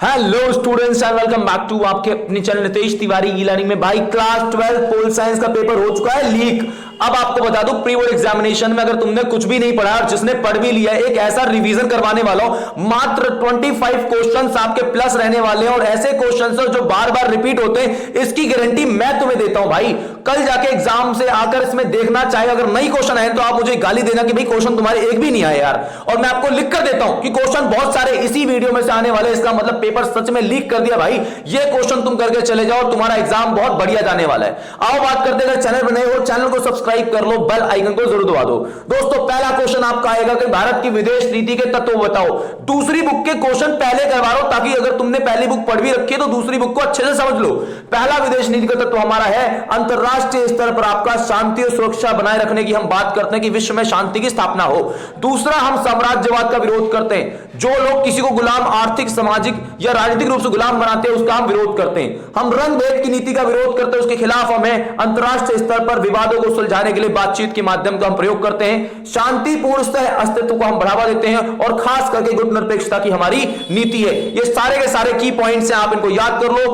Hello students and welcome back to आपके अपने channel Nitesh Tiwari e learning में। भाई क्लास 12 पोल साइंस का पेपर हो चुका है लीक। अब आपको बता दूं प्री बोर्ड एग्जामिनेशन में अगर तुमने कुछ भी नहीं पढ़ा और जिसने पढ़ भी लिया एक ऐसा रिवीजन करवाने वाला हूं, मात्र 25 क्वेश्चंस आपके प्लस रहने वाले हैं और ऐसे क्वेश्चंस जो बार बार रिपीट होते हैं, इसकी गारंटी मैं तुम्हें देता हूं। भाई कल जाके एग्जाम से आकर इसमें देखना चाहे अगर नई क्वेश्चन आए तो आप मुझे गाली देना कि भाई क्वेश्चन तुम्हारे एक भी नहीं आए यार, और मैं आपको लिख कर देता हूं कि क्वेश्चन बहुत सारे इसी वीडियो में से आने वाले। इसका मतलब पेपर सच में लीक कर दिया भाई। ये क्वेश्चन तुम करके चले जाओ, तुम्हारा एग्जाम बहुत बढ़िया जाने वाला है। आओ बात करते हैं, चैनल बने हो चैनल को सब्सक्राइब कर लो, बेल आइकन को जरूर दबा दो। दोस्तों पहला क्वेश्चन आपका आएगा कि भारत की विदेश नीति के तत्व बताओ। दूसरी बुक के क्वेश्चन पहले करवा लो ताकि अगर तुमने पहली बुक पढ़ भी रखी है तो दूसरी बुक को अच्छे से समझ लो। पहला विदेश नीति का तत्व हमारा है अंतरराष्ट्रीय स्तर पर आपका शांति और सुरक्षा बनाए रखने की हम बात करते हैं कि विश्व में शांति की स्थापना हो। दूसरा, हम साम्राज्यवाद का विरोध करते हैं। जो लोग किसी को गुलाम आर्थिक सामाजिक या राजनीतिक रूप से गुलाम बनाते हैं उसका हम विरोध करते हैं। हम रंग भेद की नीति का विरोध करते हैं, उसके खिलाफ हमें अंतरराष्ट्रीय स्तर पर विवादों को सुलझाने के लिए बातचीत के माध्यम का हम प्रयोग करते हैं। शांतिपूर्ण अस्तित्व को हम बढ़ावा देते हैं और खास करके गुटनिरपेक्षता की हमारी नीति है। ये सारे के सारे की पॉइंट्स हैं, आप इनको याद कर लो।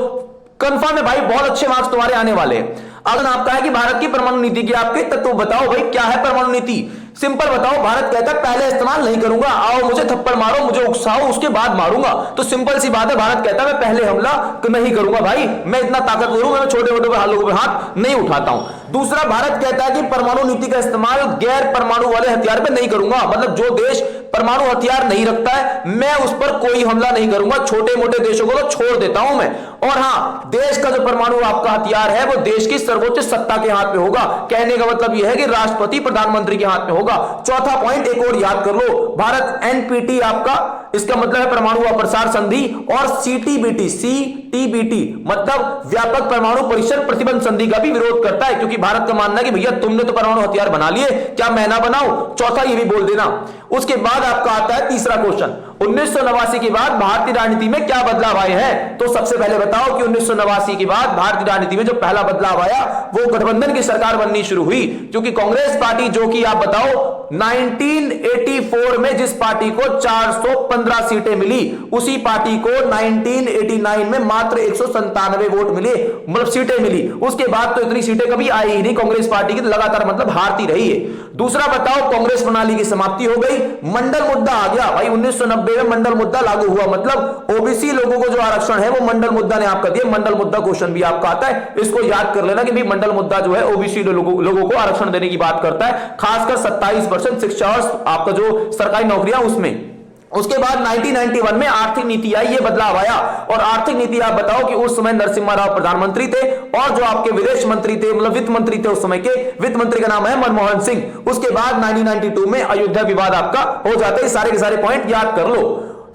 कंफर्म है भाई, बहुत अच्छे मार्क्स तुम्हारे आने वाले हैं। अगर आपका है कि भारत की परमाणु नीति की आपके तत्व बताओ। भाई क्या है परमाणु नीति? सिंपल बताओ। भारत कहता है पहले इस्तेमाल नहीं करूंगा, आओ मुझे थप्पड़ मारो, मुझे उकसाओ, उसके बाद मारूंगा। तो सिंपल सी बात है, भारत कहता है मैं पहले हमला नहीं करूंगा। भाई मैं इतना ताकतवर हूं, मैं छोटे मोटे लोगों पे हाथ नहीं उठाता हूं। दूसरा, भारत कहता है कि परमाणु नीति का इस्तेमाल गैर परमाणु वाले हथियार पे नहीं करूंगा। मतलब जो देश परमाणु हथियार नहीं रखता है मैं उस पर कोई हमला नहीं करूंगा, छोटे मोटे देशों को तो छोड़ देता हूं मैं। और हां, देश का जो परमाणु आपका हथियार है वो देश की सर्वोच्च सत्ता के हाथ में होगा। कहने का मतलब यह है कि राष्ट्रपति प्रधानमंत्री के हाथ में होगा। चौथा पॉइंट एक और याद कर लो, भारत एनपीटी आपका, इसका मतलब है परमाणु अप्रसार संधि, और सीटीबीटी मतलब व्यापक परमाणु परिसर प्रतिबंध संधि का भी विरोध करता है, क्योंकि भारत का मानना है कि भैया तुमने तो परमाणु हथियार बना लिए, क्या मैं ना बनाऊं। चौथा ये भी बोल देना। उसके बाद आपका आता है तीसरा क्वेश्चन, 1989 के बाद भारतीय राजनीति में क्या बदलाव आए हैं। तो सबसे पहले बताओ कि 1989 के बाद भारतीय राजनीति में जो पहला बदलाव आया वो गठबंधन की सरकार बननी शुरू हुई, क्योंकि कांग्रेस पार्टी जो कि आप बताओ 1984 में जिस पार्टी को 415 सीटें मिली उसी पार्टी को 1989 में मात्र 197 वोट मिले, मतलब सीटें मिली। उसके बाद तो इतनी सीटें कभी आई ही नहीं कांग्रेस पार्टी की, लगातार मतलब हारती रही है। दूसरा बताओ, कांग्रेस प्रणाली की समाप्ति हो गई, मंडल मुद्दा आ गया। भाई 1990 में मंडल मुद्दा लागू हुआ, मतलब ओबीसी लोगों को जो आरक्षण है वो मंडल मुद्दा ने आपका दिया। मंडल मुद्दा क्वेश्चन भी आपका आता है, इसको याद कर लेना कि भाई मंडल मुद्दा जो है ओबीसी लोगों को आरक्षण देने की बात करता है, खासकर 27% शिक्षा और आपका जो सरकारी नौकरियां उसमें। उसके बाद 1991 में आर्थिक नीति आई, ये बदलाव आया। और आर्थिक नीति आप बताओ कि उस समय नरसिम्हा राव प्रधानमंत्री थे और जो आपके विदेश मंत्री थे, मतलब वित्त मंत्री थे उस समय के, वित्त मंत्री का नाम है मनमोहन सिंह। उसके बाद 1992 में अयोध्या विवाद आपका हो जाता है। सारे के सारे पॉइंट याद कर लो।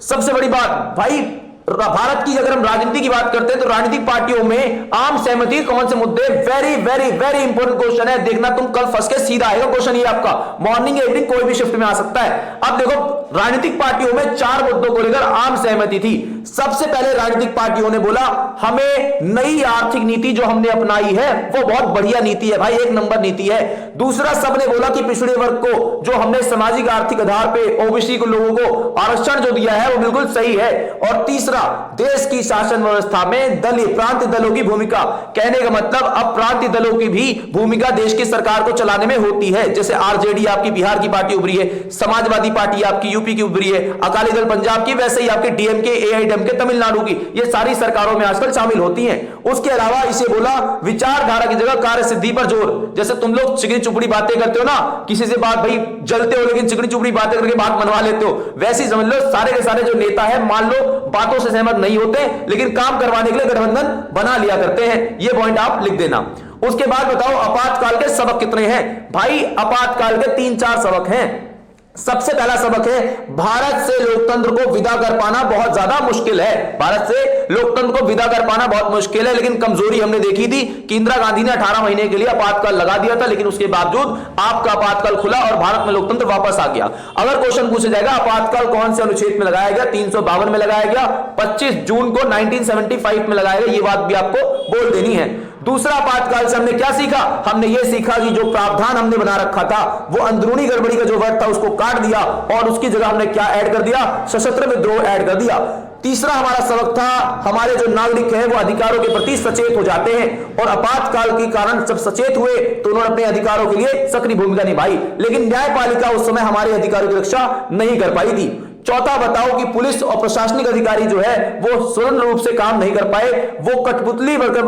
सबसे बड़ी बात भाई, भारत की अगर हम राजनीति की बात करते हैं तो राजनीतिक पार्टियों में आम सहमति कौन से मुद्दे, very very very important question है। देखना तुम कल फंस के सीधा आएगा क्वेश्चन, ये आपका मॉर्निंग इवनिंग कोई भी शिफ्ट में आ सकता है। अब देखो राजनीतिक पार्टियों में 4 मुद्दों को लेकर आम सहमति थी। सबसे पहले राजनीतिक पार्टियों ने बोला हमें नई आर्थिक नीति जो हमने अपनाई है वो बहुत बढ़िया नीति है भाई, 1 नंबर नीति है। दूसरा, सबने बोला कि पिछड़े वर्ग को जो हमने सामाजिक आर्थिक आधार पे ओबीसी को लोगों को आरक्षण जो दिया है वो बिल्कुल सही है। और तीसरा, देश की शासन व्यवस्था में दलीय प्रांतीय दलों की भूमिका। कहने का मतलब अब प्रांतीय दलों की भी भूमिका देश की सरकार को चलाने में होती है। जैसे आरजेडी आपकी बिहार की पार्टी उभरी है, समाजवादी पार्टी आपकी यूपी की उभरी है, अकाली दल पंजाब की, वैसे ही आपकी डीएमके एआईडीएमके तमिलनाडु की, ये सारी सरकारों में आजकल शामिल होती हैं। उसके अलावा इसे बोला विचारधारा की जगह कार्य सिद्धि पर जोर। जैसे तुम लोग चिकनी चुपड़ी बातें करते हो ना, किसी से बात भाई जलते हो लेकिन चिकनी चुपड़ी बातें करके बात मनवा लेते हो, वैसे ही समझ लो सारे के सारे जो नेता है मान लो बातों से सहमत नहीं होते लेकिन काम करवाने के लिए गठबंधन बना लिया करते हैं। ये पॉइंट आप लिख देना। उसके बाद बताओ आपातकाल के सबक कितने हैं। भाई आपातकाल के 3-4 सबक हैं। सबसे पहला सबक है भारत से लोकतंत्र को विदा कर पाना बहुत ज्यादा मुश्किल है। भारत से लोकतंत्र को विदा कर पाना बहुत मुश्किल है, लेकिन कमजोरी हमने देखी थी कि इंदिरा गांधी ने 18 महीने के लिए आपातकाल लगा दिया था, लेकिन उसके बावजूद आपका आपातकाल खुला और भारत में लोकतंत्र वापस आ गया। अगर क्वेश्चन पूछा जाएगा आपातकाल कौन से अनुच्छेद में लगाया गया, 352 में लगाया गया, 25 जून को 1975 में लगाया गया, ये बात भी आपको बोल देनी है। दूसरा, आपातकाल से हमने क्या सीखा? हमने ये सीखा कि जो प्रावधान हमने बना रखा था वो अंदरूनी गड़बड़ी का जो वर्ड था उसको काट दिया और उसकी जगह हमने क्या ऐड कर दिया? सशस्त्र विद्रोह ऐड कर दिया। तीसरा हमारा सबक था, हमारे जो नागरिक हैं वो अधिकारों के प्रति सचेत हो जाते हैं और आपातकाल के कारण जब सचेत हुए तो उन्होंने अपने अधिकारों के लिए सक्रिय भूमिका निभाई, लेकिन न्यायपालिका उस समय हमारे अधिकारों की रक्षा नहीं कर पाई थी। चौथा बताओ कि पुलिस और प्रशासनिक अधिकारी जो है वो स्वतंत्र रूप से काम नहीं कर पाए, वो कठपुतली बनकर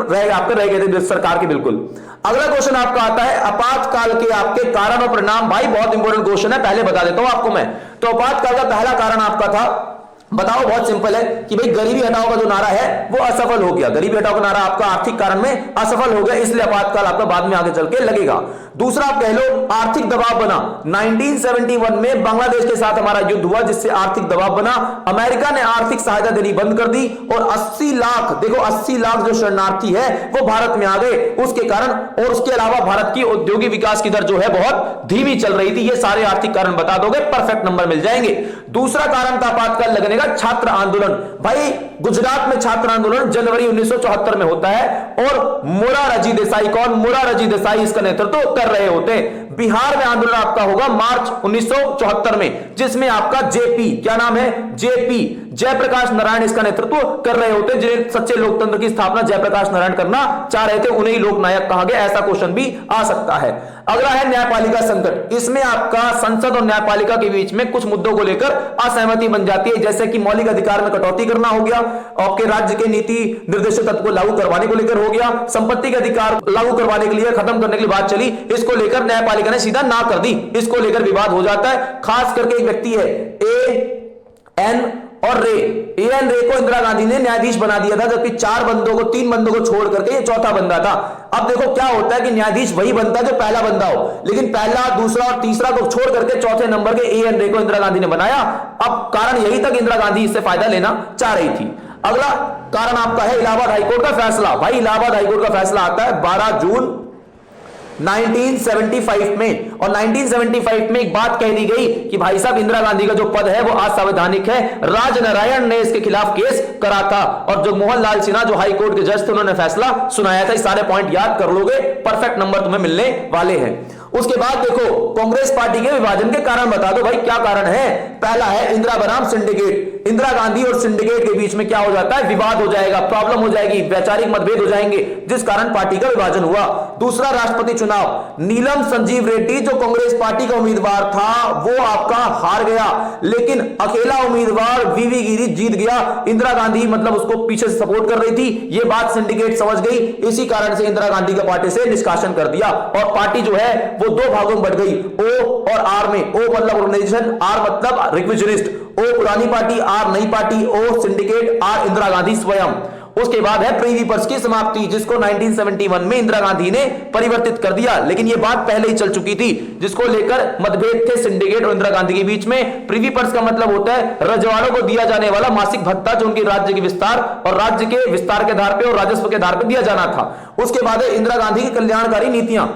रह गए थे सरकार के। बिल्कुल। अगला क्वेश्चन आपका आता है आपातकाल के आपके कारण और परिणाम। भाई बहुत इंपॉर्टेंट क्वेश्चन है, पहले बता देता हूं आपको मैं। तो आपातकाल का पहला कारण आपका था, बताओ, बहुत सिंपल है कि भाई गरीबी हटाओ का जो नारा है वो असफल हो गया। गरीबी हटाओ का नारा आपका आर्थिक कारण में असफल हो गया, इसलिए आपातकाल आपका बाद में आगे चल के लगेगा। दूसरा आप कह लो आर्थिक दबाव बना। 1971 में बांग्लादेश के साथ हमारा युद्ध हुआ जिससे आर्थिक दबाव बना। अमेरिका ने आर्थिक सहायता देनी बंद कर दी और 80 लाख, देखो 80 लाख जो शरणार्थी है वो भारत में आ गए उसके कारण। और उसके अलावा भारत की औद्योगिक विकास की दर जो है बहुत धीमी चल रही थी। ये सारे आर्थिक कारण बता दोगे, परफेक्ट नंबर मिल जाएंगे। दूसरा कारण था आपातकाल लगने का छात्र आंदोलन। भाई गुजरात में छात्र आंदोलन जनवरी 1974 में होता है और मोरारजी देसाई, कौन? मोरारजी देसाई इसका नेतृत्व कर रहे होते हैं। बिहार में आंदोलन आपका होगा मार्च 1974 में, जिसमें आपका जेपी, क्या नाम है? जेपी, जयप्रकाश नारायण इसका नेतृत्व कर रहे होते हैं। जिन्हें सच्चे लोकतंत्र की स्थापना जयप्रकाश नारायण करना चाह रहे थे, उन्हें ही लोकनायक कहा गया। ऐसा क्वेश्चन भी आ सकता है। अगला है न्यायपालिका संकट। इसमें आपका संसद और न्यायपालिका के बीच में कुछ मुद्दों को लेकर असहमति बन जाती है, जैसे कि मौलिक अधिकार में कटौती करना हो गया, आपके राज्य के नीति निर्देशक तत्व को लागू करवाने को लेकर हो गया, संपत्ति के अधिकार लागू करवाने के लिए, खत्म करने के लिए बात चली, इसको लेकर न्यायपालिका ने सीधा ना कर दी, इसको लेकर विवाद हो जाता है। खास करके एक व्यक्ति है ए.एन. और रे, ए.एन. रे को इंदिरा गांधी ने न्यायाधीश बना दिया था, जबकि 3 बंदों को छोड़ करके ये चौथा बंदा था। अब देखो क्या होता है कि न्यायाधीश वही बनता है जो पहला बंदा हो, लेकिन पहला, दूसरा और तीसरा को छोड़ करके चौथे नंबर के ए.एन. रे को इंदिरा गांधी ने बनाया। अब कारण यही था कि इंदिरा गांधी इससे फायदा लेना चाह रही थी। अगला कारण आपका है इलाहाबाद हाईकोर्ट का फैसला। भाई इलाहाबाद हाईकोर्ट का फैसला आता है 12 जून 1975 में, और 1975 में एक बात कह दी गई कि भाई साहब इंदिरा गांधी का जो पद है वो असंवैधानिक है। राजनारायण ने इसके खिलाफ केस करा था और जो मोहनलाल सिन्हा जो हाई कोर्ट के जज थे उन्होंने फैसला सुनाया था। ये सारे पॉइंट याद कर लोगे, परफेक्ट नंबर तुम्हें मिलने वाले हैं। उसके बाद देखो कांग्रेस पार्टी के विभाजन के कारण बता दो भाई, क्या कारण है? पहला है इंदिरा बनाम सिंडिकेट। इंदिरा गांधी और सिंडिकेट के बीच में क्या हो जाता है? विवाद हो जाएगा, प्रॉब्लम हो जाएगी, वैचारिक मतभेद हो जाएंगे, जिस कारण पार्टी का विभाजन हुआ। दूसरा राष्ट्रपति चुनाव, नीलम संजीव रेड्डी जो कांग्रेस पार्टी का उम्मीदवार था वो आपका हार गया, लेकिन अकेला उम्मीदवार वीवी गिरी जीत गया। इंदिरा गांधी मतलब उसको पीछे से सपोर्ट कर रही थी, ये बात सिंडिकेट समझ गई, इसी कारण से इंदिरा गांधी का पार्टी से निष्कासन कर दिया और पार्टी जो है वो दो भागों में बढ़ गई, ओ और आर में। ओ मतलब ऑर्गेनाइजेशन, आर मतलब रिक्विजिनिस्ट। ओ पुरानी पार्टी, आर नई पार्टी, O syndicate, R Indira Gandhi स्वयं। उसके बाद है प्रीवी पर्स की समाप्ति, जिसको 1971 में इंदिरा गांधी ने परिवर्तित कर दिया, लेकिन यह बात पहले ही चल चुकी थी, जिसको लेकर मतभेद थे सिंडिकेट और इंदिरा गांधी के बीच में। प्रीवी पर्स का मतलब होता है रजवाड़ों को दिया जाने वाला मासिक भत्ता, जो उनके राज्य के विस्तार और राज्य के विस्तार के आधार पर और राजस्व के आधार पर दिया जाना था। उसके बाद है इंदिरा गांधी की कल्याणकारी नीतियां,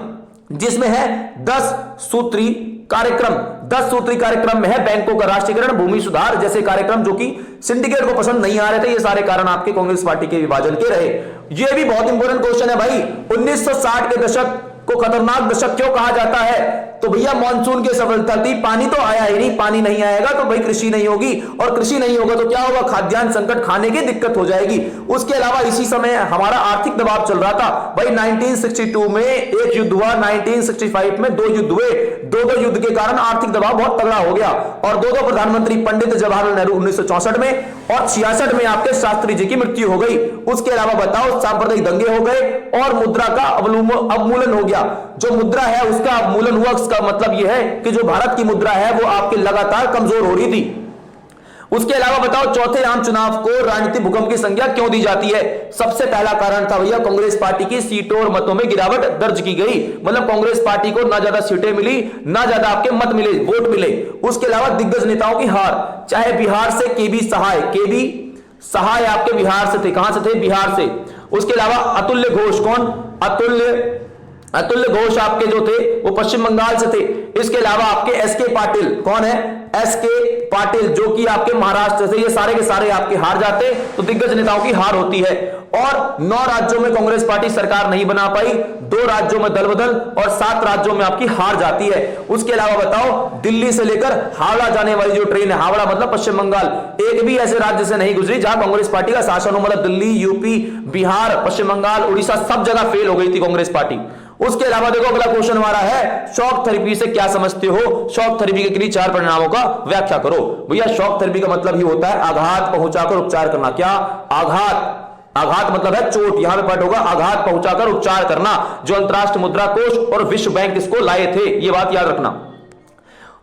जिसमें है 10 सूत्री कार्यक्रम। 10 सूत्री कार्यक्रम में है बैंकों का राष्ट्रीयकरण, भूमि सुधार जैसे कार्यक्रम, जो कि सिंडिकेट को पसंद नहीं आ रहे थे। ये सारे कारण आपके कांग्रेस पार्टी के विभाजन के रहे। ये भी बहुत इंपॉर्टेंट क्वेश्चन है भाई। 1960 के दशक को खतरनाक दशक क्यों कहा जाता है? तो भैया मानसून की सफलता थी, पानी तो आया ही नहीं, पानी नहीं आएगा तो भाई कृषि नहीं होगी, और कृषि नहीं होगा तो क्या होगा? खाद्यान्न संकट, खाने की दिक्कत हो जाएगी। उसके अलावा इसी समय हमारा आर्थिक दबाव चल रहा था भाई। 1962 में एक युद्ध हुआ, 1965 में 2 युद्ध हुए। दो युद्ध के कारण आर्थिक दबाव बहुत तगड़ा हो गया और 2 प्रधानमंत्री पंडित जवाहरलाल नेहरू 1964 में और 66 में आपके शास्त्री जी की मृत्यु हो गई। उसके अलावा बताओ सांप्रदायिक दंगे हो गए और मुद्रा का अवमूलन हो गया। जो मुद्रा है उसका अवमूलन हुआ, उसका मतलब यह है कि जो भारत की मुद्रा है वो आपके लगातार कमजोर हो रही थी। उसके अलावा बताओ चौथे आम चुनाव को राजनीतिक भूकंप की संज्ञा क्यों दी जाती है? सबसे पहला कारण था भैया कांग्रेस पार्टी की सीटों और मतों में गिरावट दर्ज की गई। मतलब कांग्रेस पार्टी को ना ज्यादा सीटें मिली, ना ज्यादा आपके मत मिले, वोट मिले। उसके अलावा दिग्गज नेताओं की हार, चाहे बिहार से केबी सहाय आपके बिहार से थे। कहां से थे? बिहार से। उसके अलावा अतुल्य घोष, कौन? अतुल्य घोष आपके जो थे वो पश्चिम बंगाल से थे। इसके अलावा आपके एसके पाटिल, कौन है? एसके पाटिल जो कि आपके महाराष्ट्र से, ये सारे के सारे आपके हार जाते, तो दिग्गज नेताओं की हार होती है। और 9 राज्यों में कांग्रेस पार्टी सरकार नहीं बना पाई, 2 राज्यों में दल बदल और 7 राज्यों में आपकी हार जाती है। उसके अलावा बताओ दिल्ली से लेकर हावड़ा जाने वाली जो ट्रेन है, हावड़ा मतलब पश्चिम बंगाल, एक भी ऐसे राज्य से नहीं गुजरी जहां कांग्रेस पार्टी का शासन हो, मतलब दिल्ली, यूपी, बिहार, पश्चिम बंगाल, उड़ीसा, सब जगह फेल हो गई थी कांग्रेस पार्टी। उसके अलावा देखो अगला क्वेश्चन हमारा है, शॉक थेरेपी से क्या समझते हो? शॉक थेरेपी के किन्हीं 4 परिणामों का व्याख्या करो। भैया शॉक थेरेपी का मतलब ही होता है आघात पहुंचाकर उपचार करना। क्या? आघात मतलब है चोट, यहां पे पाठ होगा आघात पहुंचाकर उपचार करना, जो अंतरराष्ट्रीय मुद्रा कोष और विश्व बैंक इसको लाए थे, ये बात याद रखना।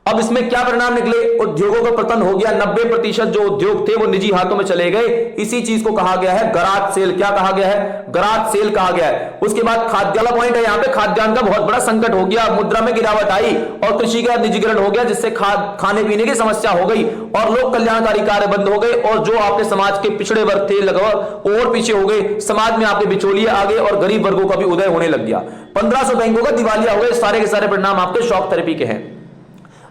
अब इसमें क्या परिणाम निकले? उद्योगों का पतन हो गया, 90% जो उद्योग थे वो निजी हाथों में चले गए। इसी चीज को कहा गया है गराज सेल। क्या कहा गया है? गराज सेल कहा गया है। उसके बाद खाद्य वाला पॉइंट है, यहां पे खाद्यान्न का बहुत बड़ा संकट हो गया, मुद्रा में गिरावट आई और कृषि का निजीकरण हो गया, जिससे खाने पीने की समस्या हो गई और लोक कल्याणकारी कार्य बंद हो गए। और जो आपके समाज के पिछड़े वर्ग थे लगभग और पीछे हो गए, समाज में आपके बिचौलिए आ गए और गरीब वर्गों का भी उदय होने लग गया। 1500 बैंकों का दिवालिया हो गए। सारे के सारे परिणाम आपके शॉक थेरेपी के हैं।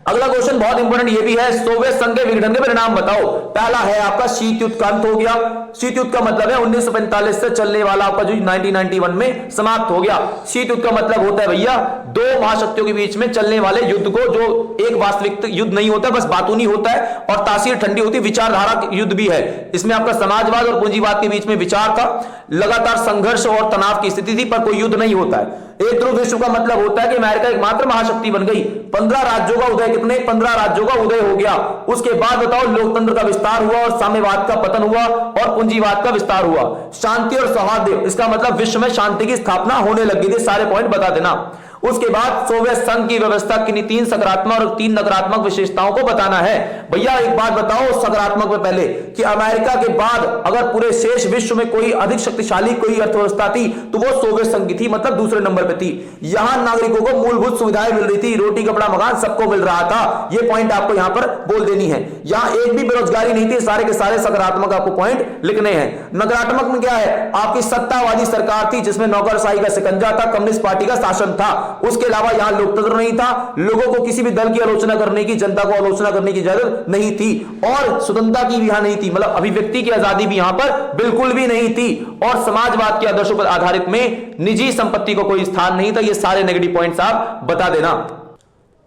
अगला क्वेश्चन बहुत इंपॉर्टेंट ये भी है, सोवियत संघ के विघटन के परिणाम बताओ। पहला है आपका शीत युद्ध का अंत हो गया। शीत युद्ध का मतलब है 1945 से चलने वाला आपका जो 1991 में समाप्त हो गया। शीत युद्ध का मतलब होता है भैया 2 महाशक्तियों के बीच में चलने वाले युद्ध को, जो एक वास्तविक युद्ध नहीं होता, बस बातूनी होता है और तासीर ठंडी होती, विचारधारा युद्ध भी है। इसमें आपका समाजवाद और पूंजीवाद के बीच में विचार था, लगातार संघर्ष और तनाव की स्थिति थी, पर कोई युद्ध नहीं होता है। एक ध्रुव विश्व का मतलब होता है कि अमेरिका एकमात्र महाशक्ति बन गई। 15 राज्यों का उदय, कितने? 15 राज्यों का उदय हो गया। उसके बाद बताओ लोकतंत्र का विस्तार हुआ और साम्यवाद का पतन हुआ और पूंजीवाद का विस्तार हुआ। शांति और सौहार्द, इसका मतलब विश्व में शांति की स्थापना होने लगी थी। सारे पॉइंट बता देना। उसके बाद सोवियत संघ की व्यवस्था की 3 सकारात्मक और 3 नकारात्मक विशेषताओं को बताना है। भैया एक बात बताओ सकारात्मक में पहले, कि अमेरिका के बाद अगर पूरे शेष विश्व में कोई अधिक शक्तिशाली कोई अर्थव्यवस्था थी तो वो सोवियत संघ की थी, मतलब दूसरे नंबर पे थी। यहां नागरिकों को मूलभूत सुविधाएं मिल रही थी, रोटी कपड़ा मकान सबको मिल रहा था। ये पॉइंट आपको यहां पर बोल देनी है। यहां एक भी बेरोजगारी नहीं थी। सारे के सारे सकारात्मक आपको पॉइंट लिखने हैं। नकारात्मक में क्या है? आपकी सत्तावादी सरकार थी जिसमें नौकरशाही का शिकंजा था, कम्युनिस्ट पार्टी का शासन था। उसके अलावा यहां लोकतंत्र नहीं था, लोगों को किसी भी दल की आलोचना करने की, जनता को आलोचना करने की इजाजत नहीं थी और स्वतंत्रता की भी यहां नहीं थी, मतलब अभिव्यक्ति की आजादी भी यहां पर बिल्कुल भी नहीं थी। और समाजवाद के आदर्शों पर आधारित में निजी संपत्ति को कोई स्थान नहीं था। ये सारे नेगेटिव पॉइंट्स आप बता देना।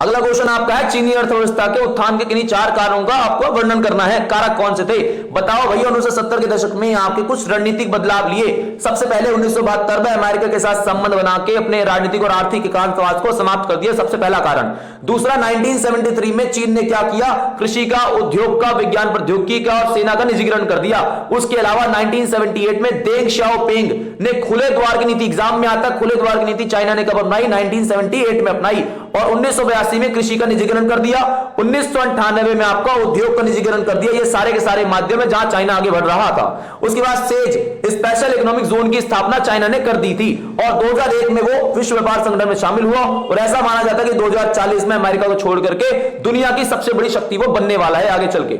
अगला क्वेश्चन आपका है, चीनी अर्थव्यवस्था के उत्थान के किन्हीं 4 कारणों का आपको वर्णन करना है। कारक कौन से थे? बताओ भैया। 1970 के दशक में आपके कुछ रणनीतिक बदलाव लिए। सबसे पहले 1972 में अमेरिका के साथ संबंध बना के अपने राजनीतिक और आर्थिक एकांतवाद को समाप्त कर दिया, सबसे पहला कारण। दूसरा, 1973 में चीन ने क्या किया? कृषि का, उद्योग का, विज्ञान प्रौद्योगिकी का और सेना का निजीकरण कर दिया। उसके अलावा 1978 में देंग शाओपिंग ने खुले द्वार की नीति, एग्जाम में आता खुले द्वार की नीति चाइना ने कब अपनाई? 1978 में अपनाई। और 1982 में कृषि का निजीकरण कर दिया। 1998 में आपका उद्योग का निजीकरण कर दिया। ये सारे के सारे माध्यम है जहां चाइना आगे बढ़ रहा था। उसके बाद सेज स्पेशल इकोनॉमिक जोन की स्थापना चाइना ने कर दी थी और 2001 में वो विश्व व्यापार संगठन में शामिल हुआ और ऐसा माना जाता है कि 2040 में अमेरिका को छोड़ करके दुनिया की सबसे बड़ी शक्ति वो बनने वाला है आगे चल के।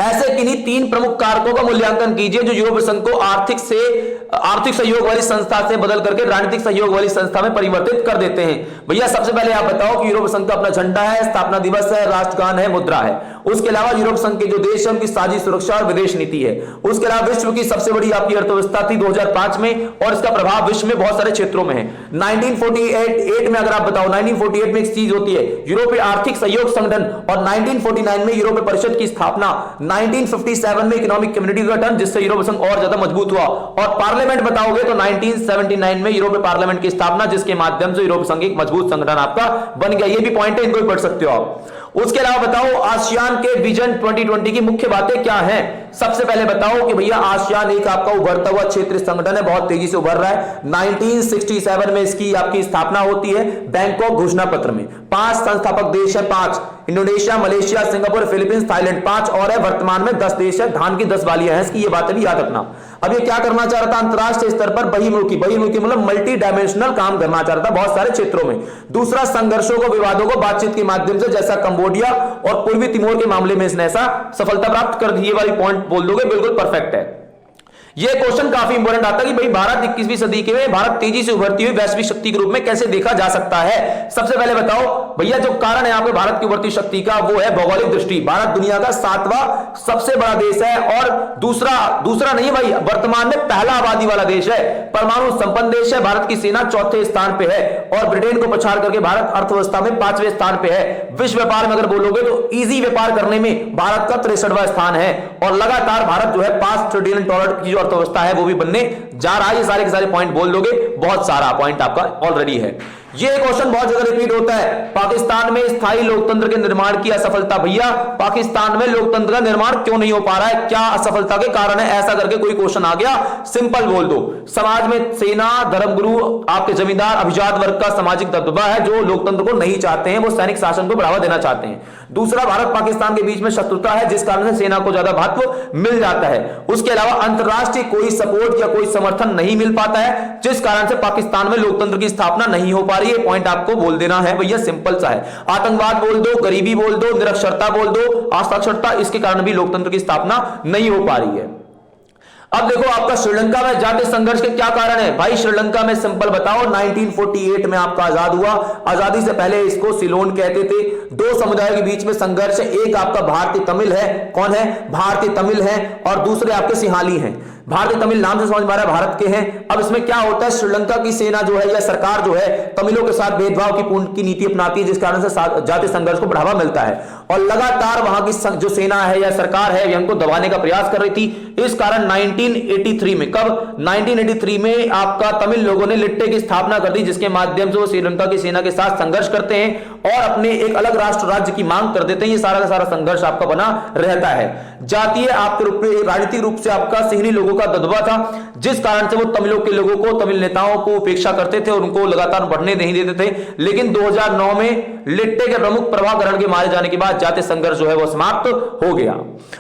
ऐसे किन्हीं 3 प्रमुख कारकों का मूल्यांकन कीजिए जो यूरोपीय संघ को आर्थिक सहयोग वाली संस्था से बदल करके राजनीतिक सहयोग वाली संस्था में परिवर्तित कर देते हैं। भैया सबसे पहले आप बताओ कि यूरोपीय संघ का अपना झंडा है, स्थापना दिवस है, राष्ट्रगान है, मुद्रा है। उसके अलावा यूरोपीय संघ के जो देश है उनकी साझी सुरक्षा और विदेश नीति है। उसके अलावा विश्व की सबसे बड़ी आपकी अर्थव्यवस्था थी 2005 में और इसका प्रभाव विश्व में बहुत सारे क्षेत्रों में है। 1948 में अगर आप बताओ, 1948 में एक चीज होती है यूरोपीय आर्थिक सहयोग संगठन और 1949 में यूरोपीय परिषद की स्थापना, 1957 में इकोनॉमिक कम्युनिटी का गठन जिससे यूरोपीय संघ और ज्यादा मजबूत हुआ और पार्लियामेंट बताओगे तो 1979 में यूरोपीय पार्लियामेंट की स्थापना जिसके माध्यम से यूरोपीय संघ एक मजबूत संगठन आपका बन गया। ये भी पॉइंट है, इनको भी पढ़ सकते हो आप। उसके अलावा बताओ आसियान के विजन 2020 की मुख्य बातें क्या हैं? सबसे पहले बताओ कि भैया आसियान एक आपका उभरता हुआ क्षेत्रीय संगठन है, बहुत तेजी से उभर रहा है। 1967 में इसकी आपकी स्थापना होती है बैंकॉक घोषणा पत्र में। 5 संस्थापक देश है, 5 Indonesia, Malaysia, Singapore, Philippines, Thailand, 5 और है। वर्तमान में 10 देश है, धान की 10 वालियां हैं इसकी, ये बातें भी याद रखना। अब ये क्या करना चाह रहा था? अंतरराष्ट्रीय स्तर पर बहिर्मुखी मतलब मल्टी डायमेंशनल काम करना चाह रहा था बहुत सारे क्षेत्रों में। दूसरा, संघर्षों को, विवादों को बातचीत के माध्यम से, जैसा कंबोडिया और पूर्वी तिमोर के मामले में इसने ऐसा सफलता प्राप्त कर दी। ये वाली पॉइंट बोल दोगे बिल्कुल परफेक्ट है। ये क्वेश्चन काफी इंपॉर्टेंट आता है कि भाई भारत 21वीं सदी के में भारत तेजी से उभरती हुई वैश्विक शक्ति के रूप में कैसे देखा जा सकता है। सबसे पहले बताओ भैया, जो कारण है यहाँ पे भारत की उभरती शक्ति का वो है भौगोलिक दृष्टि। भारत दुनिया का 7वां सबसे बड़ा देश है और दूसरा नहीं भाई, वर्तमान में पहला आबादी वाला देश है, परमाणु संपन्न देश है। भारत की सेना 4थे स्थान पे है और ब्रिटेन को पछाड़ करके भारत अर्थव्यवस्था में 5वें स्थान पे है। विश्व व्यापार में अगर बोलोगे तो इजी व्यापार करने में भारत का 63वां स्थान है और लगातार भारत जो है $5 ट्रिलियन की जो अर्थव्यवस्था है वो भी बनने जा रहा है। ये सारे के सारे पॉइंट बोल दोगे, बहुत सारा पॉइंट आपका ऑलरेडी है। ये क्वेश्चन बहुत ज्यादा रिपीट होता है, पाकिस्तान में स्थायी लोकतंत्र के निर्माण की असफलता। भैया पाकिस्तान में लोकतंत्र का निर्माण क्यों नहीं हो पा रहा है, क्या असफलता के कारण है, ऐसा करके कोई क्वेश्चन आ गया, सिंपल बोल दो। समाज में सेना, धर्मगुरु, आपके जमींदार, अभिजात वर्ग का सामाजिक दबदबा है जो लोकतंत्र को नहीं चाहते हैं, वो सैनिक शासन को बढ़ावा देना चाहते हैं। दूसरा, भारत पाकिस्तान के बीच में शत्रुता है जिस कारण से सेना को ज्यादा महत्व मिल जाता है। उसके अलावा अंतरराष्ट्रीय कोई सपोर्ट या कोई समर्थन नहीं मिल पाता है जिस कारण से पाकिस्तान में लोकतंत्र की स्थापना नहीं हो पा रही है। पॉइंट आपको बोल देना है भैया, सिंपल सा है। आतंकवाद बोल दो, गरीबी बोल दो, निरक्षरता बोल दो, असाक्षरता, इसके कारण भी लोकतंत्र की स्थापना नहीं हो पा रही है। अब देखो आपका श्रीलंका में जातीय संघर्ष के क्या कारण है। भाई श्रीलंका में सिंपल बताओ, 1948 में आपका आजाद हुआ। आजादी से पहले इसको सिलोन कहते थे। दो समुदायों के बीच में संघर्ष है, एक आपका भारतीय तमिल है, कौन है, भारतीय तमिल है, और दूसरे आपके सिंहाली हैं। भारतीय तमिल नाम से समझ में आ रहा है भारत के हैं। अब इसमें क्या होता है, श्रीलंका की सेना जो है या सरकार जो है तमिलों के साथ भेदभाव की नीति अपनाती है जिस कारण से जातीय संघर्ष को बढ़ावा मिलता है और लगातार वहां की जो सेना है या सरकार है इनको दबाने का प्रयास कर रही थी। इस कारण 1983 में, कब, 1983 में आपका तमिल लोगों ने लिट्टे की स्थापना कर दी जिसके माध्यम से वो श्रीलंका की सेना के साथ संघर्ष करते हैं और अपने एक अलग राष्ट्र राज्य की मांग कर देते हैं। ये सारा का सारा संघर्ष आपका बना रहता है। जातीय आपके रूप में, राजनीतिक रूप से आपका सिंहली लोगों का दबदबा था जिस कारण से वो तमिलों के लोगों को, तमिल नेताओं को उपेक्षा करते थे और उनको लगातार बढ़ने नहीं देते थे। लेकिन 2009 में लिट्टे के प्रमुख प्रभाकरण के मारे जाने के बाद जातीय संघर्ष जो है वो समाप्त हो गया।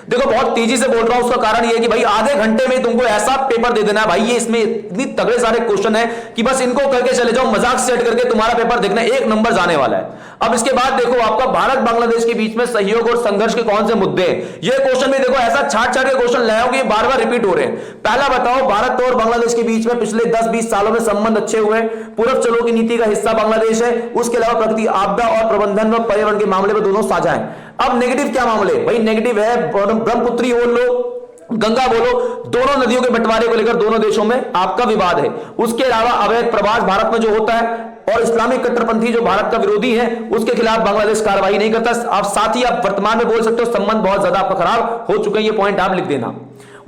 देखो बहुत तेजी से बोल रहा हूं, उसका कारण ये है कि भाई आधे घंटे में तुमको ऐसा पेपर दे देना है भाई, ये इसमें इतनी तगड़े सारे क्वेश्चन है कि बस इनको करके चले जाओ, मजाक सेट करके तुम्हारा पेपर देखना 1 नंबर जाने वाला है। अब इसके बाद देखो आपका भारत बांग्लादेश के बीच में सहयोग और संघर्ष के कौन से मुद्दे हैं। ये क्वेश्चन भी देखो ऐसा छाट छाट के क्वेश्चन लाओगे, बार बार रिपीट हो रहे हैं। पहला बताओ, भारत और बांग्लादेश के बीच में पिछले 10-20 सालों में संबंध अच्छे हुए। पूरब चलो की नीति का हिस्सा बांग्लादेश है। उसके अलावा प्रकृति आपदा और प्रबंधन व पर्यावरण के मामले में दोनों साझा है। अब नेगेटिव क्या मामले, भाई नेगेटिव है ब्रह्मपुत्री बोल लो, गंगा बोलो, दोनों नदियों के बंटवारे को लेकर दोनों देशों में आपका विवाद है। उसके अलावा अवैध प्रवास भारत में जो होता है और इस्लामिक कट्टरपंथी जो भारत का विरोधी है उसके खिलाफ बांग्लादेश कार्रवाई नहीं करता। आप साथ ही आप वर्तमान में बोल सकते हो संबंध बहुत ज्यादा आपका खराब हो चुके हैं, ये पॉइंट आप लिख देना।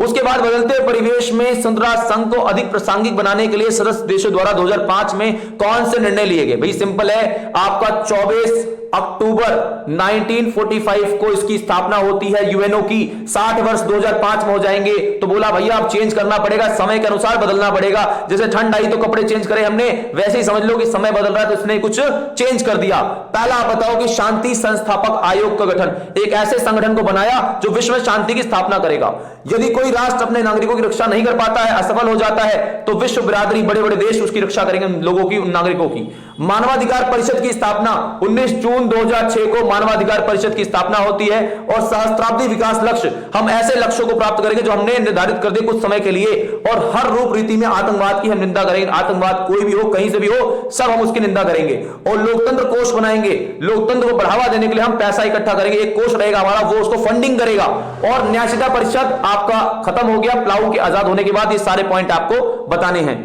उसके बाद बदलते परिवेश में संयुक्त राष्ट्र संघ को अधिक प्रासंगिक बनाने के लिए सदस्य देशों द्वारा 2005 में कौन से निर्णय लिए गए। भाई सिंपल है, आपका 24 अक्टूबर 1945 को इसकी स्थापना होती है यूएनओ की। 60 वर्ष 2005 में हो जाएंगे तो बोला भैया अब चेंज करना पड़ेगा, समय के अनुसार बदलना पड़ेगा। जैसे ठंड आई तो कपड़े चेंज करे हमने, वैसे ही समझ लो कि समय बदल रहा है तो इसने कुछ चेंज कर दिया। पहला आप बताओ कि शांति संस्थापक आयोग का गठन, एक ऐसे संगठन को बनाया जो विश्व में शांति की स्थापना करेगा। यदि कोई राष्ट्र अपने नागरिकों की रक्षा नहीं कर पाता है, असफल हो जाता है, तो विश्व बिरादरी, बड़े बड़े देश उसकी रक्षा करेंगे, लोगों की, नागरिकों की। मानवाधिकार परिषद की स्थापना 19 जून 2006 को मानवाधिकार परिषद की स्थापना होती है और सहस्त्राब्दी विकास लक्ष्य, हम ऐसे लक्ष्यों को प्राप्त करेंगे जो हमने निर्धारित कर दिए कुछ समय के लिए और हर रूप रीति में आतंकवाद की हम निंदा करेंगे। आतंकवाद कोई भी हो, कहीं से भी हो, सब हम उसकी निंदा करेंगे और लोकतंत्र कोष बनाएंगे। लोकतंत्र को बढ़ावा देने के लिए हम पैसा इकट्ठा करेंगे, एक कोष रहेगा हमारा, वो उसको फंडिंग करेगा। और न्यायिकता परिषद आपका खत्म हो गया प्लाऊ के आजाद होने के बाद। ये सारे पॉइंट आपको बताने हैं।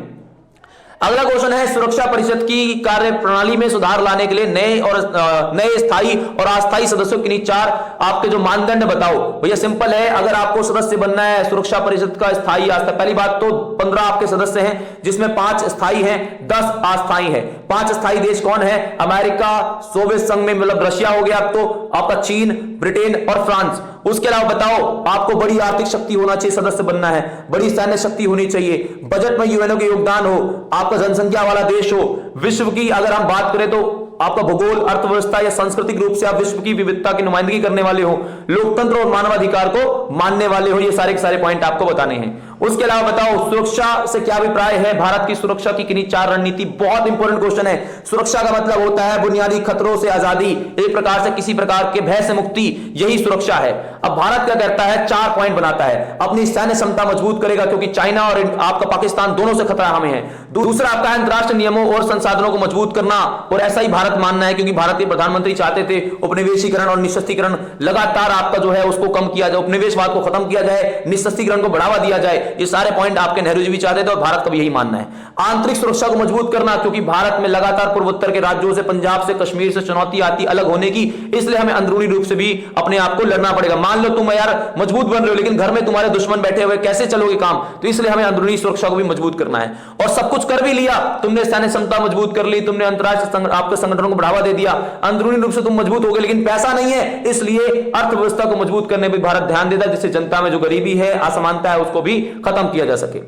अगला क्वेश्चन है, सुरक्षा परिषद की कार्य प्रणाली में सुधार लाने के लिए नए स्थायी और अस्थायी सदस्यों के लिए 4 आपके जो मानदंड बताओ। भैया सिंपल है, अगर आपको सदस्य बनना है सुरक्षा परिषद का स्थायी अस्थायी, पहली बात तो 15 आपके सदस्य हैं जिसमें 5 स्थायी हैं, 10 अस्थायी हैं। 5 स्थायी देश कौन है, अमेरिका, सोवियत संघ में मतलब रशिया हो गया, अब तो आपका चीन, ब्रिटेन और फ्रांस। उसके अलावा बताओ आपको बड़ी आर्थिक शक्ति होना चाहिए, सदस्य बनना है, बड़ी सैन्य शक्ति होनी चाहिए, बजट में यूएनओ के योगदान हो, आपका जनसंख्या वाला देश हो, विश्व की अगर हम बात करें तो आपका भूगोल, अर्थव्यवस्था या सांस्कृतिक रूप से आप विश्व की विविधता की नुमाइंदगी करने वाले हो, लोकतंत्र और मानवाधिकार को मानने वाले हो। ये सारे के सारे पॉइंट आपको बताने हैं। उसके अलावा बताओ सुरक्षा से क्या अभिप्राय है, भारत की सुरक्षा की किन्हीं 4 रणनीति। बहुत इंपॉर्टेंट क्वेश्चन है। सुरक्षा का मतलब होता है बुनियादी खतरों से आजादी, एक प्रकार से किसी प्रकार के भय से मुक्ति, यही सुरक्षा है। अब भारत क्या करता है, 4 पॉइंट बनाता है। अपनी सैन्य क्षमता मजबूत करेगा क्योंकि चाइना और आपका पाकिस्तान दोनों से खतरा हमें है। दूसरा आपका अंतरराष्ट्रीय नियमों और संसाधनों को मजबूत करना, और ऐसा ही भारत मानना है क्योंकि भारत के प्रधानमंत्री चाहते थे उपनिवेशीकरण और निःशस्त्रीकरण लगातार आपका जो है उसको कम किया जाए, उपनिवेशवाद को खत्म किया जाए, निःशस्त्रीकरण को बढ़ावा दिया जाए। ये सारे पॉइंट आपके नेहरू जी भी चाहते थे और भारत का भी यही मानना है। आंतरिक सुरक्षा को मजबूत करना क्योंकि भारत में लगातार पूर्वोत्तर के राज्यों से, पंजाब से, कश्मीर से चुनौती आती अलग होने की, इसलिए हमें अंदरूनी रूप से भी अपने आप को लड़ना पड़ेगा। मान लो तुम यार मजबूत बन रहे हो लेकिन घर में तुम्हारे दुश्मन बैठे हुए, कैसे चलोगे काम, तो इसलिए हमें अंदरूनी सुरक्षा को भी मजबूत करना है। और सब कुछ कर भी लिया, तुमने सैन्य क्षमता मजबूत कर ली, तुमने अंतरराष्ट्रीय आपके संगठनों को बढ़ावा दे दिया, अंदरूनी रूप से तुम मजबूत हो गए, लेकिन पैसा नहीं है, इसलिए अर्थव्यवस्था को मजबूत करने पर भारत ध्यान देता है जिससे जनता में जो गरीबी है, असमानता है, उसको भी खत्म किया जा सके।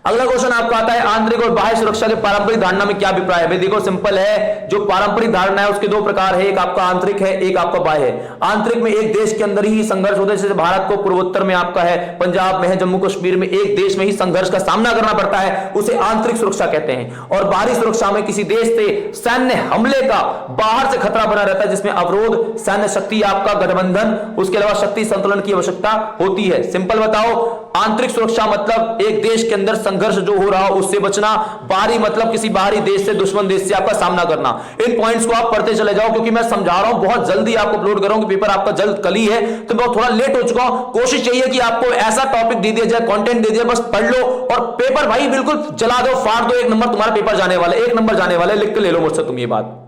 अगला क्वेश्चन आपका आता है आंतरिक और बाह्य सुरक्षा के पारंपरिक धारणा में क्या अभिप्राय है। भाई देखो सिंपल है, जो पारंपरिक धारणा है उसके 2 प्रकार है, एक आपका आंतरिक है, एक आपका बाह्य है। आंतरिक में एक देश के अंदर ही संघर्ष होता है, जैसे भारत को पूर्वोत्तर में आपका है, पंजाब में है, जम्मू कश्मीर में एक देश में ही संघर्ष का सामना करना पड़ता है, उसे आंतरिक सुरक्षा कहते हैं। और बाहरी सुरक्षा में किसी देश से सैन्य हमले का बाहर से खतरा बना रहता है, जिसमें अवरोध, सैन्य शक्ति, आपका गठबंधन, उसके अलावा शक्ति संतुलन की आवश्यकता होती है। सिंपल बताओ, आंतरिक सुरक्षा मतलब एक देश के अंदर संघर्ष जो हो रहा हो उससे बचना, बाहरी मतलब किसी बाहरी देश से, दुश्मन देश से आपका सामना करना। इन पॉइंट्स को आप पढ़ते चले जाओ क्योंकि मैं समझा रहा हूं, बहुत जल्दी आपको अपलोड कर रहा हूं, पेपर आपका जल्द कल ही है तो मैं थोड़ा लेट हो चुका हूं। कोशिश चाहिए कि आपको ऐसा टॉपिक दे दिया जाए, कंटेंट दे दिया, बस पढ़ लो और पेपर भाई बिल्कुल जला दो, फाड़ दो, 1 नंबर तुम्हारा पेपर जाने वाला है, 1 नंबर जाने वाला है, लिख के ले लो मुझसे तुम ये बात।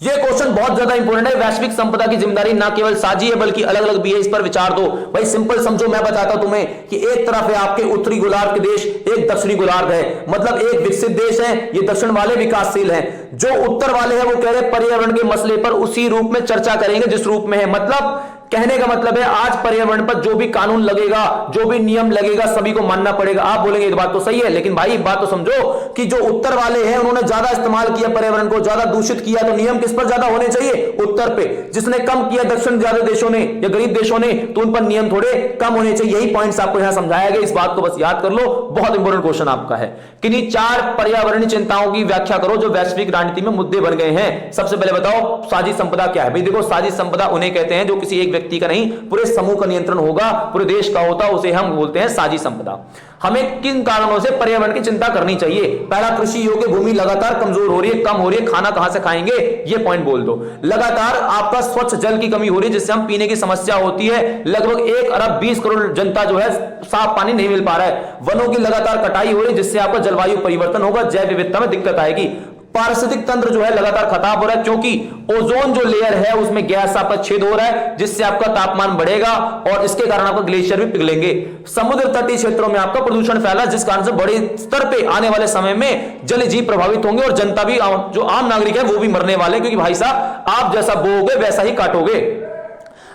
ये क्वेश्चन बहुत ज्यादा इंपॉर्टेंट है। वैश्विक संपदा की जिम्मेदारी ना केवल साझी है बल्कि अलग अलग भी है, इस पर विचार दो। भाई सिंपल समझो, मैं बताता हूं तुम्हें कि एक तरफ है आपके उत्तरी गोलार्ध के देश, एक दक्षिणी गोलार्ध है, मतलब एक विकसित देश है, ये दक्षिण वाले विकासशील हैं। जो उत्तर वाले हैं वो कह रहे पर्यावरण के मसले पर उसी रूप में चर्चा करेंगे जिस रूप में है। मतलब कहने का मतलब है आज पर्यावरण पर जो भी कानून लगेगा, जो भी नियम लगेगा, सभी को मानना पड़ेगा। आप बोलेंगे ये बात तो सही है, लेकिन भाई एक बात तो समझो कि जो उत्तर वाले हैं उन्होंने ज्यादा इस्तेमाल किया पर्यावरण को, ज्यादा दूषित किया, तो नियम किस पर ज्यादा होने चाहिए, उत्तर पे। जिसने कम किया दक्षिण ज्यादा देशों ने या गरीब देशों ने, तो उन पर नियम थोड़े कम होने चाहिए। यही पॉइंट्स आपको यहां समझाया गया, इस बात को बस याद कर लो। बहुत इंपॉर्टेंट क्वेश्चन आपका है। किन्हीं 4 पर्यावरणीय चिंताओं की व्याख्या करो जो वैश्विक राजनीति में मुद्दे बन गए हैं। सबसे पहले बताओ साझी संपदा क्या है। भाई देखो साझी संपदा उन्हें कहते हैं जो किसी एक व्यक्ति का नहीं, पूरे समूह का नियंत्रण होगा, पूरे देश का होता, उसे हम बोलते हैं साझी संपदा। हमें किन कारणों से पर्यावरण की चिंता करनी चाहिए। पहला, कृषि योग्य भूमि लगातार कमजोर हो रही है, कम हो रही है, खाना कहां से खाएंगे, ये पॉइंट बोल दो। लगातार आपका स्वच्छ जल की कमी हो रही है जिससे हम पीने की समस्या होती है। लगभग 1 अरब 20 करोड़ जनता जो है साफ पानी नहीं मिल पा रहा है। वनों की लगातार कटाई हो रही है जिससे आपका जलवायु परिवर्तन होगा, जैव विविधता में दिक्कत आएगी। पारिस्थितिक तंत्र जो है लगातार खराब हो रहा है क्योंकि ओजोन जो लेयर है उसमें गैस आपका छेद हो रहा है जिससे आपका तापमान बढ़ेगा और इसके कारण आपका ग्लेशियर भी पिघलेंगे। समुद्र तटीय क्षेत्रों में आपका प्रदूषण फैला जिस कारण से बड़े स्तर पे आने वाले समय में जल जीव प्रभावित होंगे और जनता भी, जो आम नागरिक है वो भी मरने वाले, क्योंकि भाई साहब आप जैसा बोओगे वैसा ही काटोगे।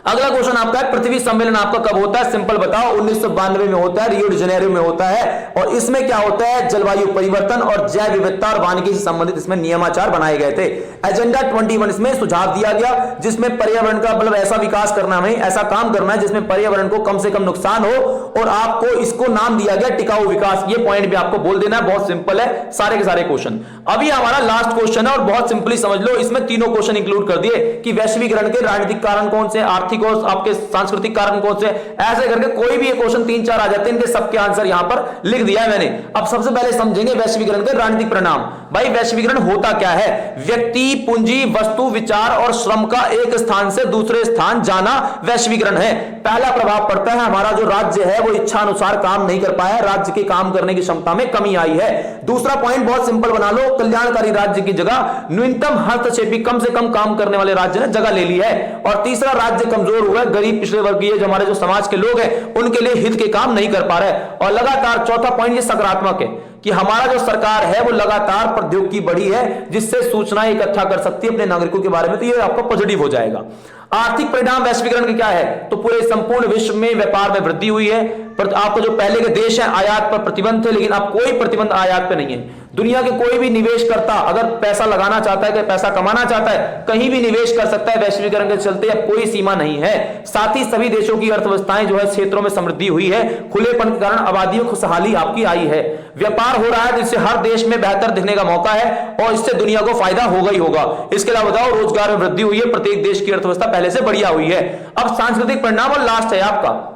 अगला क्वेश्चन आपका है पृथ्वी सम्मेलन आपका कब होता है। सिंपल बताओ, 1992 में होता है, रियो डी जेनेरो में होता है। और इसमें क्या होता है, जलवायु परिवर्तन और जैव विविधता और वानिकी से संबंधित इसमें नियमाचार बनाए गए थे। एजेंडा 21 इसमें सुझाव दिया गया जिसमें पर्यावरण का मतलब ऐसा विकास करना है, ऐसा काम करना है जिसमें पर्यावरण को कम से कम नुकसान हो, और आपको इसको नाम दिया गया टिकाऊ विकास। ये पॉइंट भी आपको बोल देना है, बहुत सिंपल है सारे के सारे क्वेश्चन। अभी हमारा लास्ट क्वेश्चन है और बहुत सिंपली समझ लो, इसमें तीनों क्वेश्चन इंक्लूड कर दिए कि वैश्वीकरण के राजनीतिक कारण कौन से, आर्थिक और आपके सांस्कृतिक कारण कौन से, ऐसे करके कोई भी क्वेश्चन 3-4 आ जाते हैं, इनके सबके आंसर यहां पर लिख दिया है मैंने। अब सबसे पहले समझेंगे वैश्वीकरण के राजनीतिक परिणाम। भाई वैश्वीकरण होता क्या है, व्यक्ति, पूंजी, वस्तु, विचार और श्रम का एक स्थान से दूसरे स्थान जाना वैश्वीकरण है। पहला प्रभाव पड़ता है हमारा जो राज्य है वो इच्छा अनुसार काम नहीं कर पाया, राज्य के काम करने की क्षमता में कमी आई है। दूसरा पॉइंट बहुत सिंपल बना लो, कल्याणकारी राज्य की जगह न्यूनतम हस्तक्षेपी कम से कम काम करने वाले राज्य ने जगह ले ली है। और तीसरा, राज्य कमजोर हुआ, गरीब पिछड़े वर्गीय जो हमारे जो समाज के लोग हैं उनके लिए हित के काम नहीं कर पा रहे। और लगातार चौथा पॉइंट ये सकारात्मक है कि हमारा जो सरकार है वो लगातार प्रौद्योगिकी बढ़ी है जिससे सूचनाएं इकट्ठा कर सकती है अपने नागरिकों के बारे में, तो ये आपका पॉजिटिव हो जाएगा। आर्थिक परिणाम वैश्वीकरण के क्या है, तो पूरे संपूर्ण विश्व में व्यापार में वृद्धि हुई है, आपका जो पहले के देश है आयात पर प्रतिबंध थे, लेकिन अब कोई प्रतिबंध आयात पे नहीं है। दुनिया के कोई भी निवेश करता अगर पैसा लगाना चाहता है, पैसा कमाना चाहता है, कहीं भी निवेश कर सकता है। वैश्वीकरण के चलते अब कोई सीमा नहीं है। साथ ही सभी देशों की अर्थव्यवस्थाएं जो है क्षेत्रों में समृद्धि हुई है। खुलेपन के कारण आबादियों खुशहाली आपकी आई है। व्यापार हो रहा है जिससे हर देश में बेहतर दिखने का मौका है और इससे दुनिया को फायदा होगा ही होगा। इसके अलावा बताओ रोजगार में वृद्धि हुई है। प्रत्येक देश की अर्थव्यवस्था पहले से बढ़िया हुई है। अब सांस्कृतिक परिणाम और लास्ट है आपका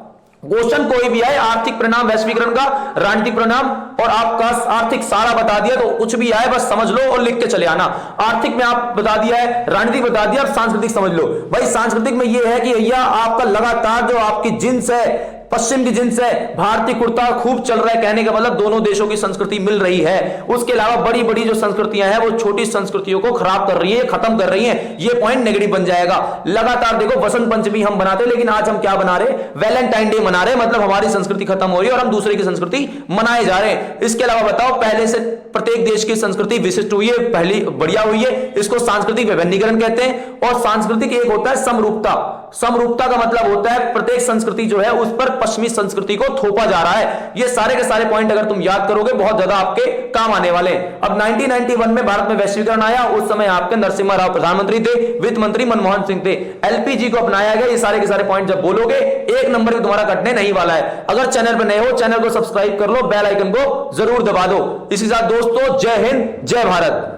क्वेश्चन कोई भी आए, आर्थिक परिणाम वैश्वीकरण का, राजनीतिक परिणाम और आपका आर्थिक सारा बता दिया, तो कुछ भी आए बस समझ लो और लिख के चले आना। आर्थिक में आप बता दिया है, राजनीतिक बता दिया, अब सांस्कृतिक समझ लो। भाई सांस्कृतिक में यह है कि भैया आपका लगातार जो आपकी जिन्स है, पश्चिम की जिन्स है, भारतीय कुर्ता खूब चल रहा है। कहने का मतलब दोनों देशों की संस्कृति मिल रही है। उसके अलावा बड़ी बड़ी जो संस्कृतियां हैं वो छोटी संस्कृतियों को खराब कर रही है, खत्म कर रही है। ये पॉइंट नेगेटिव बन जाएगा। लगातार देखो वसंत पंचमी हम बनाते हैं, लेकिन आज हम क्या बना रहे, वैलेंटाइन डे मना रहे, मतलब हमारी संस्कृति खत्म हो रही है और हम दूसरे की संस्कृति मनाए जा रहे हैं। इसके अलावा बताओ पहले से प्रत्येक देश की संस्कृति विशिष्ट हुई है, पहली बढ़िया हुई है। इसको सांस्कृतिक विभिन्नीकरण कहते हैं। और सांस्कृतिक एक होता है समरूपता। समरूपता का मतलब होता है प्रत्येक संस्कृति जो है उस पर पश्चिमी संस्कृति को थोपा जा रहा है। ये सारे के सारे पॉइंट अगर तुम याद करोगे बहुत ज्यादा आपके काम आने वाले हैं। अब 1991 में भारत में वैश्वीकरण आया, उस समय आपके नरसिम्हा राव प्रधानमंत्री थे, वित्त मंत्री मनमोहन सिंह थे, एलपीजी को अपनाया गया। ये सारे के सारे पॉइंट जब बोलोगे एक नंबर भी तुम्हारा कटने नहीं वाला है। अगर चैनल पर नए हो चैनल को सब्सक्राइब कर लो, बेल आइकन को जरूर दबा दो। इसी साथ दोस्तों जय हिंद जय भारत।